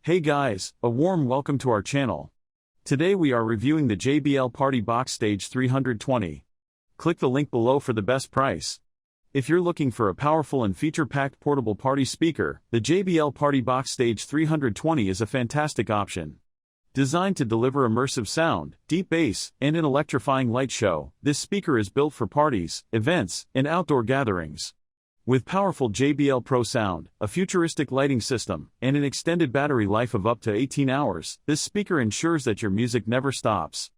Hey guys, a warm welcome to our channel. Today we are reviewing the JBL PartyBox Stage 320. Click the link below for the best price. If you're looking for a powerful and feature-packed portable party speaker, the JBL PartyBox Stage 320 is a fantastic option. Designed to deliver immersive sound, deep bass, and an electrifying light show, this speaker is built for parties, events, and outdoor gatherings. With powerful JBL Pro Sound, a futuristic lighting system, and an extended battery life of up to 18 hours, this speaker ensures that your music never stops.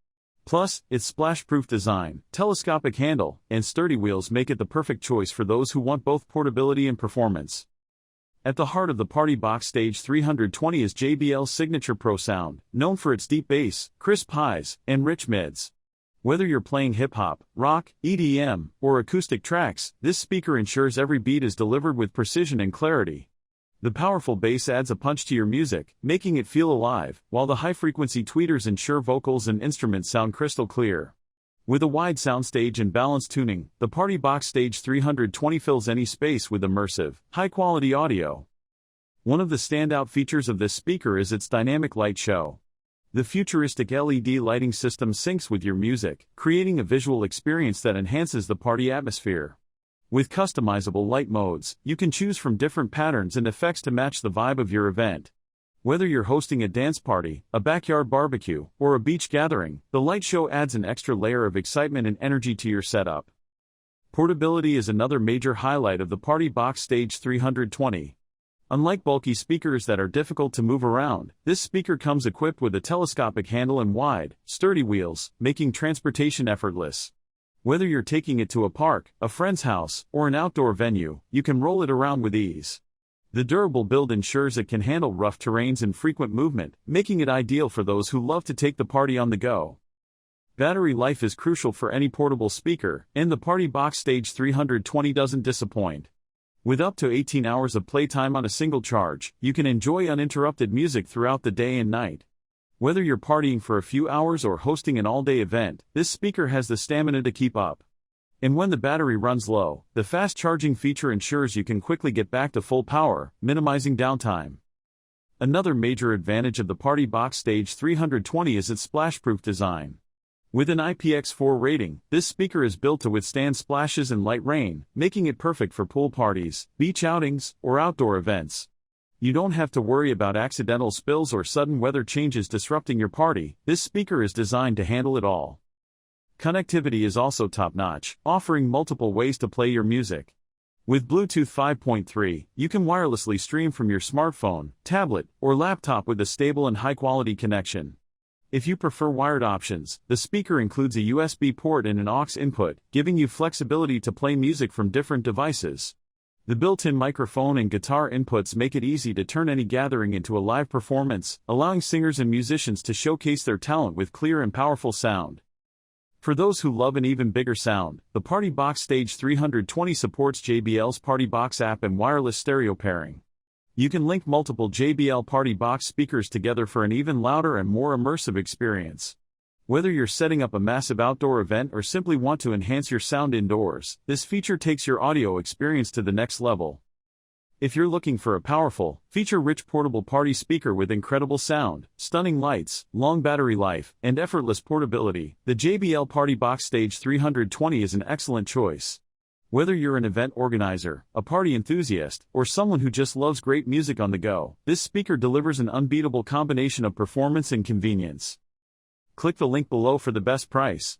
Plus, its splash-proof design, telescopic handle, and sturdy wheels make it the perfect choice for those who want both portability and performance. At the heart of the PartyBox Stage 320 is JBL's signature Pro Sound, known for its deep bass, crisp highs, and rich mids. Whether you're playing hip-hop, rock, EDM, or acoustic tracks, this speaker ensures every beat is delivered with precision and clarity. The powerful bass adds a punch to your music, making it feel alive, while the high-frequency tweeters ensure vocals and instruments sound crystal clear. With a wide soundstage and balanced tuning, the PartyBox Stage 320 fills any space with immersive, high-quality audio. One of the standout features of this speaker is its dynamic light show. The futuristic LED lighting system syncs with your music, creating a visual experience that enhances the party atmosphere. With customizable light modes, you can choose from different patterns and effects to match the vibe of your event. Whether you're hosting a dance party, a backyard barbecue, or a beach gathering, the light show adds an extra layer of excitement and energy to your setup. Portability is another major highlight of the PartyBox Stage 320. Unlike bulky speakers that are difficult to move around, this speaker comes equipped with a telescopic handle and wide, sturdy wheels, making transportation effortless. Whether you're taking it to a park, a friend's house, or an outdoor venue, you can roll it around with ease. The durable build ensures it can handle rough terrains and frequent movement, making it ideal for those who love to take the party on the go. Battery life is crucial for any portable speaker, and the PartyBox Stage 320 doesn't disappoint. With up to 18 hours of playtime on a single charge, you can enjoy uninterrupted music throughout the day and night. Whether you're partying for a few hours or hosting an all-day event, this speaker has the stamina to keep up. And when the battery runs low, the fast charging feature ensures you can quickly get back to full power, minimizing downtime. Another major advantage of the PartyBox Stage 320 is its splash-proof design. With an IPX4 rating, this speaker is built to withstand splashes and light rain, making it perfect for pool parties, beach outings, or outdoor events. You don't have to worry about accidental spills or sudden weather changes disrupting your party. This speaker is designed to handle it all. Connectivity is also top-notch, offering multiple ways to play your music. With Bluetooth 5.3, you can wirelessly stream from your smartphone, tablet, or laptop with a stable and high-quality connection. If you prefer wired options, the speaker includes a USB port and an aux input, giving you flexibility to play music from different devices. The built-in microphone and guitar inputs make it easy to turn any gathering into a live performance, allowing singers and musicians to showcase their talent with clear and powerful sound. For those who love an even bigger sound, the PartyBox Stage 320 supports JBL's PartyBox app and wireless stereo pairing. You can link multiple JBL PartyBox speakers together for an even louder and more immersive experience. Whether you're setting up a massive outdoor event or simply want to enhance your sound indoors, this feature takes your audio experience to the next level. If you're looking for a powerful, feature-rich portable party speaker with incredible sound, stunning lights, long battery life, and effortless portability, the JBL PartyBox Stage 320 is an excellent choice. Whether you're an event organizer, a party enthusiast, or someone who just loves great music on the go, this speaker delivers an unbeatable combination of performance and convenience. Click the link below for the best price.